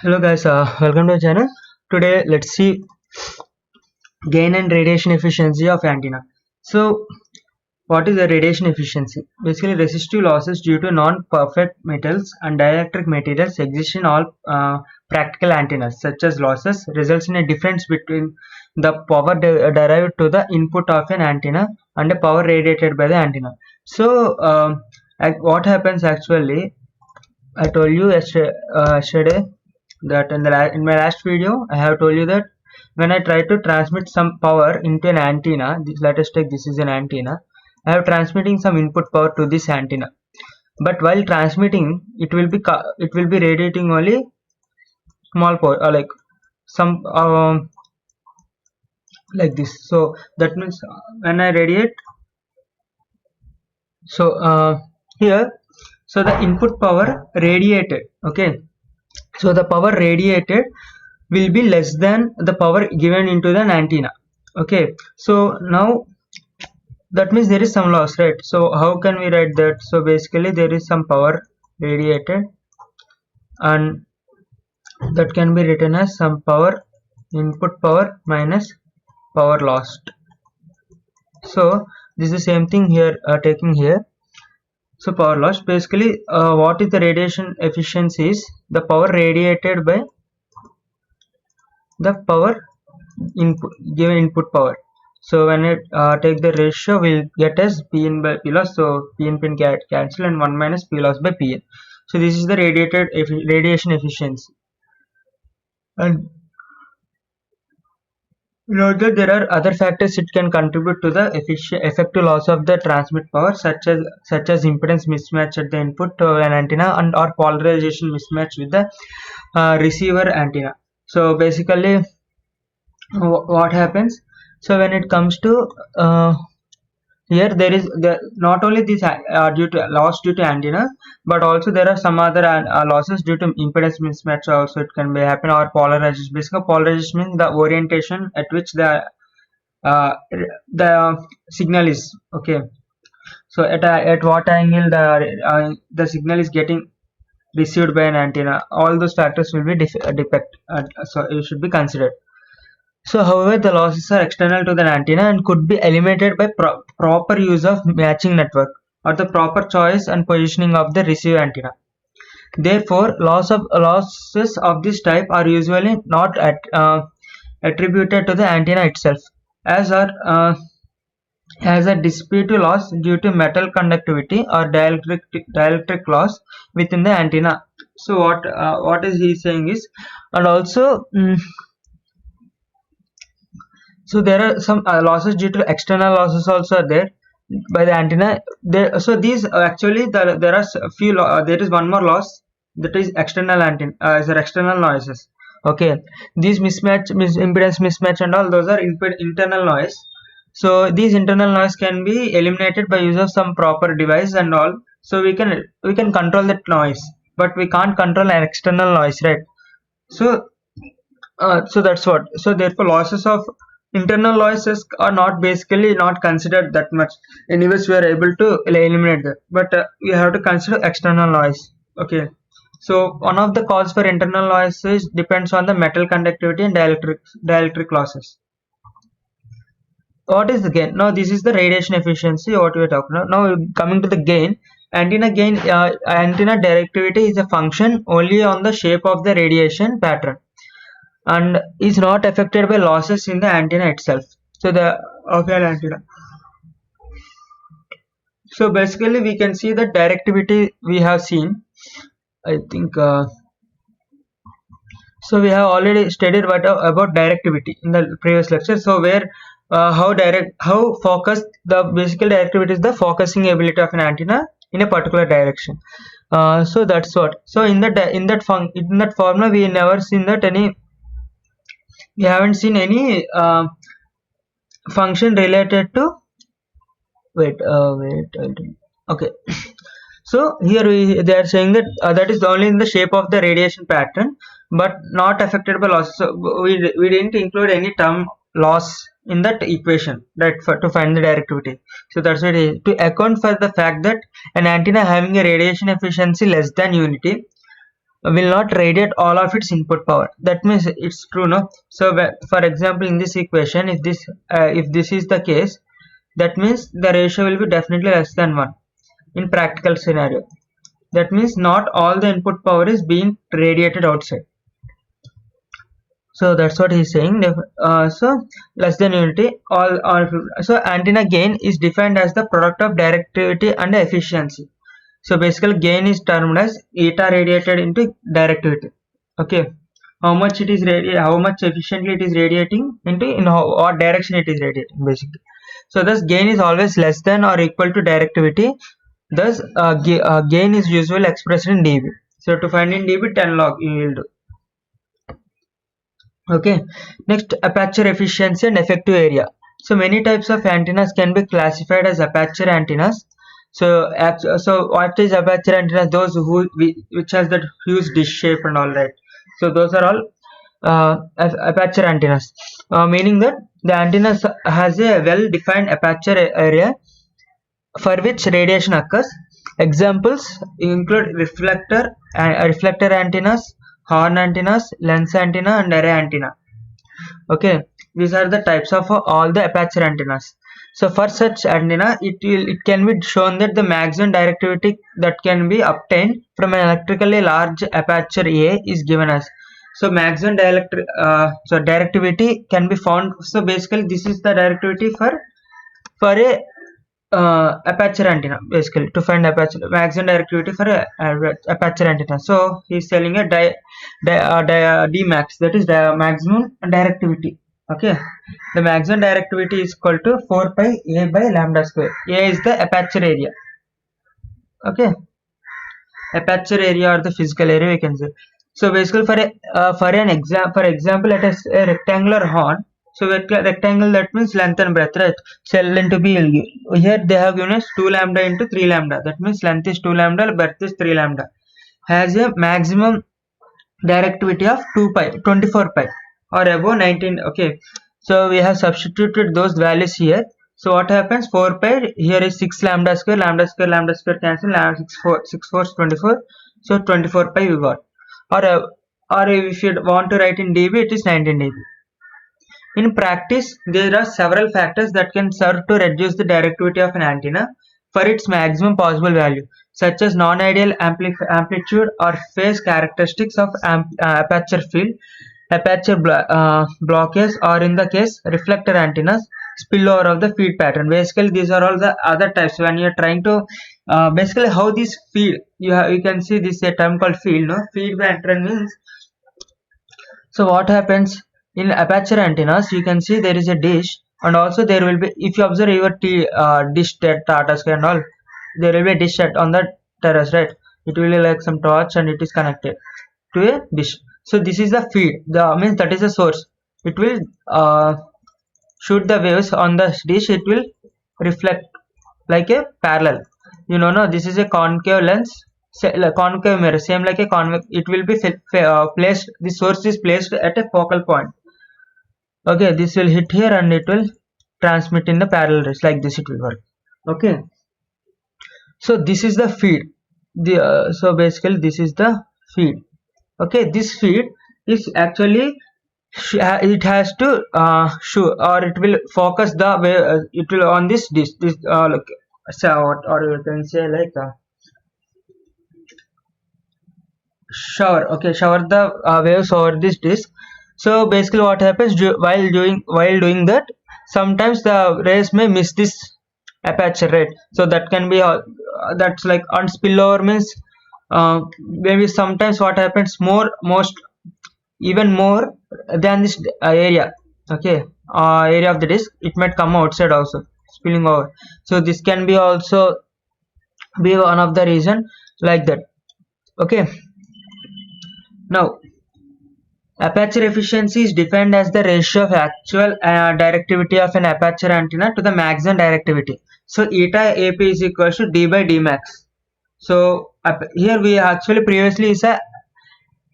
Hello guys, welcome to the channel. Today let's see gain and radiation efficiency of antenna. So what is the radiation efficiency? Basically resistive losses due to non-perfect metals and dielectric materials exist in all practical antennas. Such as losses results in a difference between the power derived to the input of an antenna and the power radiated by the antenna. So what happens actually, I told you yesterday that in my last video I have told you that when I try to transmit some power into an antenna, let us take this is an antenna. I have transmitting some input power to this antenna, but while transmitting it will be radiating only small power, like some like this. So that means when I radiate, so here, so the input power radiated, okay, so the power radiated will be less than the power given into the antenna, okay. So now that means there is some loss, right? So how can we write that? So basically there is some power radiated, and that can be written as some power input power minus power lost. So this is the same thing here, taking here. So power loss, basically what is the radiation efficiency is the power radiated by the power input given input power. So when it take the ratio, we'll get as Pn by P loss. So Pn pin get cancel and 1 minus P loss by Pn. So this is the radiation efficiency. And note that there are other factors it can contribute to the effective loss of the transmit power, such as impedance mismatch at the input to an antenna and or polarization mismatch with the receiver antenna. So basically what happens, so when it comes to here, there is not only this due to loss due to antenna, but also there are some other losses due to impedance mismatch also it can be happen, or polarization. Basically polarization means the orientation at which uh, the signal is, okay. So at what angle the signal is getting received by an antenna, all those factors will be so it should be considered. So however, the losses are external to the antenna and could be eliminated by proper use of matching network or the proper choice and positioning of the receiver antenna. Therefore, losses of this type are usually not attributed to the antenna itself, as are as a dissipative loss due to metal conductivity or dielectric loss within the antenna. So what is he saying is, and also so there are some losses due to external losses also are there by the antenna. So these actually there are few there is one more loss, that is external antenna, is external noises. Okay, these impedance mismatch and all those are internal noise. So these internal noise can be eliminated by use of some proper device and all. So we can control that noise, but we can't control an external noise, right? So so that's what. So therefore losses of internal noises are not basically not considered that much. Anyways, we are able to eliminate that, but we have to consider external noise, okay. So one of the cause for internal noises depends on the metal conductivity and dielectric losses. What is the gain? Now this is the radiation efficiency what we are talking about. Now coming to the gain, antenna directivity is a function only on the shape of the radiation pattern and is not affected by losses in the antenna itself. So the of an antenna. So basically we can see the directivity we have seen. I think so we have already studied about directivity in the previous lecture. So where how focused the basic directivity is the focusing ability of an antenna in a particular direction. So that's what. So in that formula we never seen that we haven't seen any function related to wait okay. So here they are saying that that is only in the shape of the radiation pattern but not affected by loss. So we didn't include any term loss in that equation, right, to find the directivity. So that's why to account for the fact that an antenna having a radiation efficiency less than unity, will not radiate all of its input power. That means it's true, no? So for example, in this equation, if this is the case, that means the ratio will be definitely less than 1 in practical scenario. That means not all the input power is being radiated outside. So that's what he's saying. So less than unity, all. So antenna gain is defined as the product of directivity and efficiency. So basically gain is termed as eta radiated into directivity. Okay, how much it is how much efficiently it is radiating into, in what direction it is radiating basically. So thus gain is always less than or equal to directivity. Thus gain is usually expressed in dB. So to find in dB, 10 log you will do. Okay, next, aperture efficiency and effective area. So many types of antennas can be classified as aperture antennas. So what is aperture antennas? Those which has that huge dish shape and all that. So those are all aperture antennas, meaning that the antenna has a well defined aperture area for which radiation occurs. Examples include reflector antennas, horn antennas, lens antenna, and array antenna. Okay, these are the types of all the aperture antennas. So for such antenna, it can be shown that the maximum directivity that can be obtained from an electrically large aperture A is given as. So maximum directivity can be found. So basically, this is the directivity for a aperture antenna, basically to find maximum directivity for a aperture antenna. So he's telling a d max, that is the maximum directivity. Okay, the maximum directivity is equal to 4 pi a by lambda square. A is the aperture area. Okay, aperture area or the physical area we can say. So basically for example, let us a rectangular horn. So rectangle, that means length and breadth, right? So L into B will give. Here they have given us 2 lambda into 3 lambda. That means length is 2 lambda, breadth is 3 lambda. Has a maximum directivity of 2 pi, 24 pi or above 19. Okay. So we have substituted those values here. So what happens? 4 pi, here is 6 lambda square cancel, 6 4 is 24. So 24 pi we got. Or if you want to write in dB, it is 19 dB. In practice, there are several factors that can serve to reduce the directivity of an antenna for its maximum possible value, such as non-ideal amplitude or phase characteristics of aperture field, aperture blockage, or in the case reflector antennas, spillover of the feed pattern. Basically, these are all the other types. When you are trying to basically how this feed, you can see this a term called field. No, feed pattern means. So what happens? In aperture antennas, you can see there is a dish, and also there will be, if you observe your dish Tata Sky and all, there will be a dish on the terrace, right? It will be like some torch and it is connected to a dish. So this is the feed. Means that is the source. It will shoot the waves on the dish. It will reflect like a parallel. No, this is a concave lens. Concave mirror, same like a convex. It will be placed. The source is placed at a focal point. Okay, this will hit here and it will transmit in the parallel rays, like this it will work. Okay, so this is the feed. So basically this is the feed. Okay, this feed is actually it has to show, or it will focus the way it will on this like, so or you can say like shower. Okay, shower the waves over this disc. So basically what happens while doing that, sometimes the rays may miss this aperture, right? So that can be that's like on spillover means maybe sometimes what happens even more than this area. Okay, area of the disc, it might come outside also, spilling over. So this can be also be one of the reason like that. Okay, now aperture efficiency is defined as the ratio of actual directivity of an aperture antenna to the maximum directivity. So eta AP is equal to d by d max. So here we actually previously is a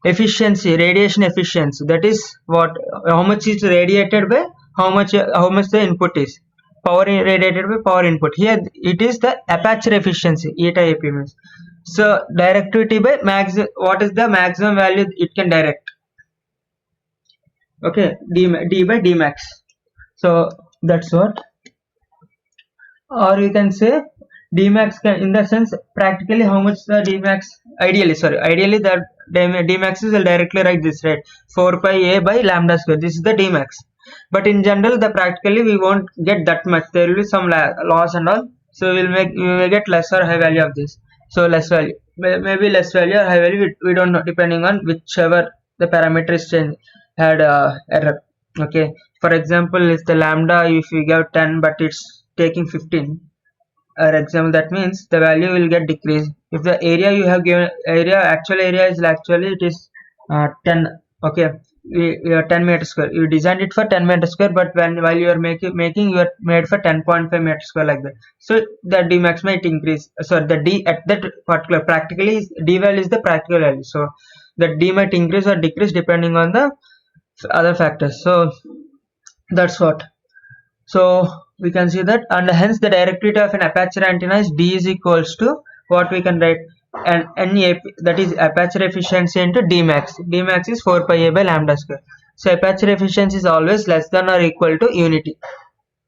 efficiency, radiation efficiency, that is what, how much is radiated by how much the input is, power radiated by power input. Here it is the aperture efficiency, eta AP means. So directivity by max, what is the maximum value it can direct? Okay, d by d max. So that's what. Or you can say dmax can, in the sense practically how much the dmax, ideally the dmax will directly write this, right? 4 pi a by lambda square, this is the dmax. But in general the practically we won't get that much, there will be some loss and all, so we will get less or high value of this. So less value, maybe less value or high value, we don't know, depending on whichever the parameter is change, had error. Okay, for example, if the lambda, if we give 10 but it's taking 15, or example, that means the value will get decreased. If the area you have given, actual area is actually it is 10. Okay, we are 10 meter square, you designed it for 10 meter square, but while you are making you are made for 10.5 meter square, like that. So the d max might increase, so the d at that particular, practically d value is the practical value, so the d might increase or decrease depending on the other factors. So that's what. So we can see that, and hence the directivity of an aperture antenna is d is equals to what we can write, and NAP, that is aperture efficiency into d max. D max is 4 pi a by lambda square. So aperture efficiency is always less than or equal to unity.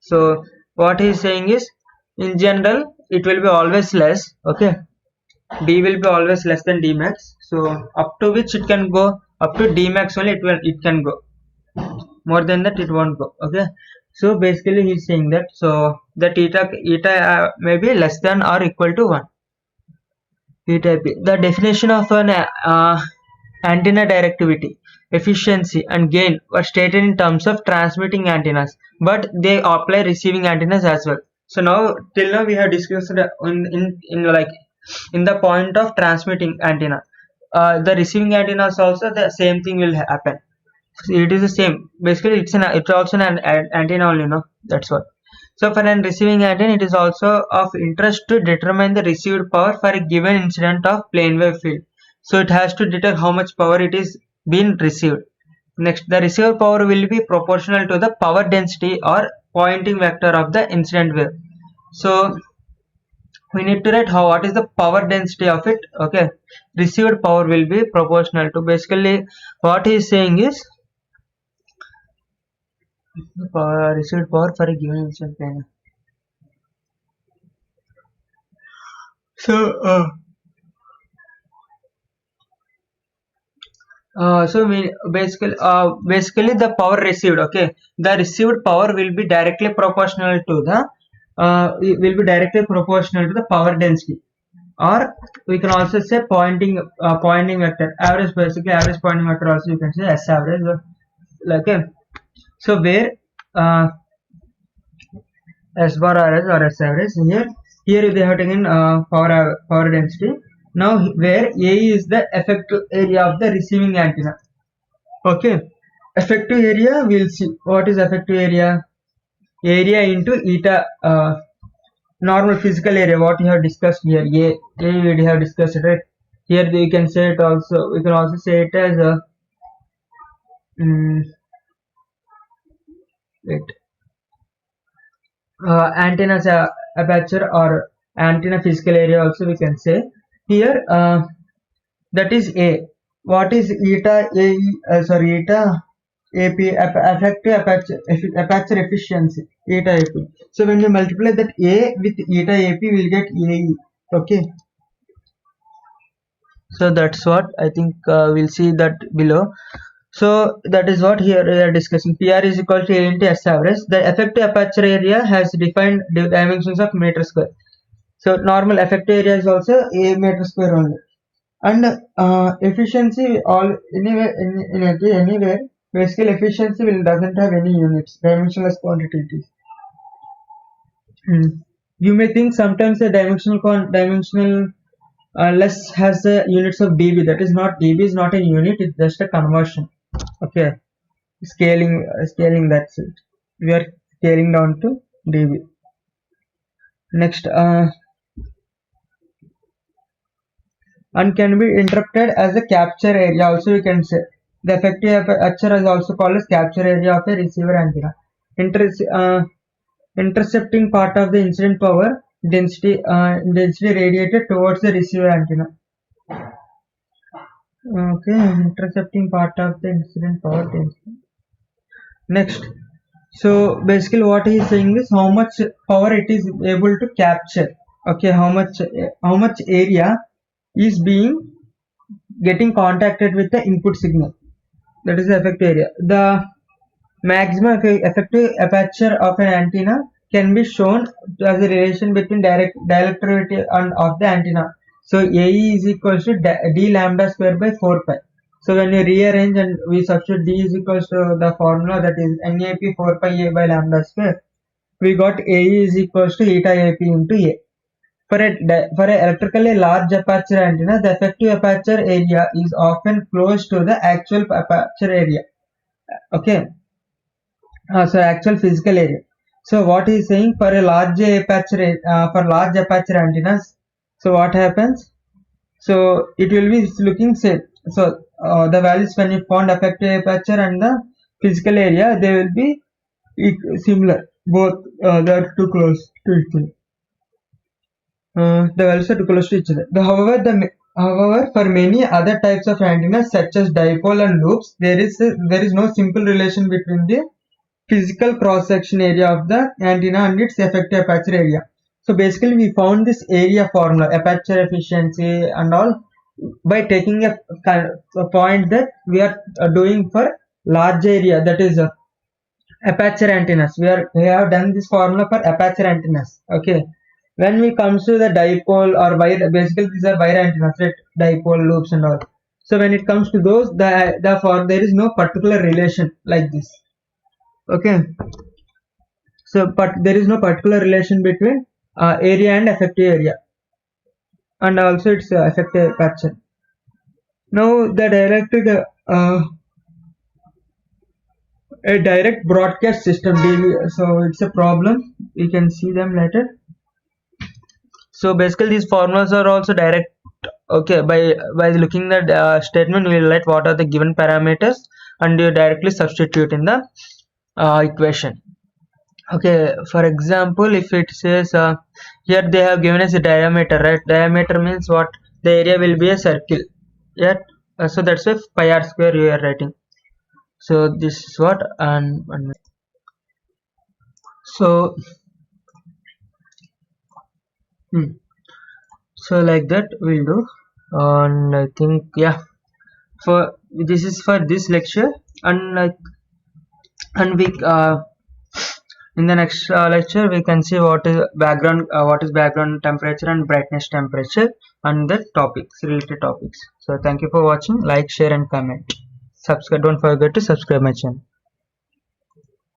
So what he is saying is, in general it will be always less. Okay, d will be always less than d max. So up to which it can go, up to d max only it can go, more than that it won't go. Okay, so basically he's saying that, so that eta may be less than or equal to 1. Eta p, the definition of an antenna directivity, efficiency and gain were stated in terms of transmitting antennas, but they apply receiving antennas as well. So now, till now we have discussed in like in the point of transmitting antenna, the receiving antennas also the same thing will happen. It is the same, basically it's also an antenna only, no, that's what. So for an receiving antenna, it is also of interest to determine the received power for a given incident of plane wave field. So it has to determine how much power it is being received. Next, the received power will be proportional to the power density or pointing vector of the incident wave. So we need to write what is the power density of it. Okay, received power will be proportional to, basically what he is saying is received power for a given instant plane. So basically the power received, okay, the received power will be directly proportional to the power density, or we can also say pointing vector average, basically average pointing vector also you can say S average, okay. So where S bar or S average, here they have taken power density. Now where A is the effective area of the receiving antenna. Okay, effective area, we'll see what is effective area. Area into eta, normal physical area, what we have discussed here. A we have discussed it, right? Here we can say it also, we can also say it as a antenna's aperture or antenna physical area also we can say. Here that is A. What is eta AP, effective aperture efficiency, eta AP. So when you multiply that A with eta AP, we'll get AE. Okay, so that's what I think we'll see that below. So that is what here we are discussing. PR is equal to A into S average. The effective aperture area has defined dimensions of meter square. So normal effective area is also A meter square only. And efficiency, all anywhere, basically efficiency doesn't have any units, dimensionless quantities. You may think sometimes a dimensional less has the units of dB. That is not, dB is not a unit, it's just a conversion. Okay, scaling that's it. We are scaling down to dB. Next, and can be interpreted as a capture area also, you can say. The effective aperture is also called as capture area of a receiver antenna. Intercepting part of the incident power density radiated towards the receiver antenna. Okay, intercepting part of the incident power density. Next, so basically what he is saying is how much power it is able to capture. Okay, how much area is being getting contacted with the input signal. That is the effective area. The maximum effective aperture of an antenna can be shown as a relation between dielectricity and of the antenna. So AE is equals to d lambda square by 4 pi. So when we rearrange and we substitute d is equals to the formula, that is NAP 4 pi A by lambda square, we got AE is equals to eta AP into A. For a electrically large aperture antenna, the effective aperture area is often close to the actual aperture area. Okay, so actual physical area. So what he is saying, for a large aperture, for large aperture antennas, so what happens? So it will be looking same. So the values when you found effective aperture and the physical area, they will be similar. Both they are too close to each other. The values are too close to each other. However, for many other types of antennas such as dipole and loops, there is no simple relation between the physical cross-section area of the antenna and its effective aperture area. So basically we found this area formula, aperture efficiency and all, by taking a point that we are doing for large area, that is aperture antennas. We have done this formula for aperture antennas. Okay, when we comes to the dipole or wire, basically these are wire antennas, right? Dipole, loops and all. So when it comes to those, there is no particular relation like this. Okay, so but there is no particular relation between area and effective area, and also its effective aperture. Now the a direct broadcast system, so it's a problem, we can see them later. So basically these formulas are also direct. Okay, by looking at the statement, we will let what are the given parameters and you directly substitute in the equation. Okay, for example, if it says here they have given us a diameter, right? Diameter means what? The area will be a circle. Yet so that's why pi r square you are writing. So this is what, and so so like that we'll do. And I think, yeah, for this is for this lecture, and we in the next lecture we can see what is background temperature and brightness temperature and the related topics. So thank you for watching. Like, share and comment. Subscribe, don't forget to subscribe my channel.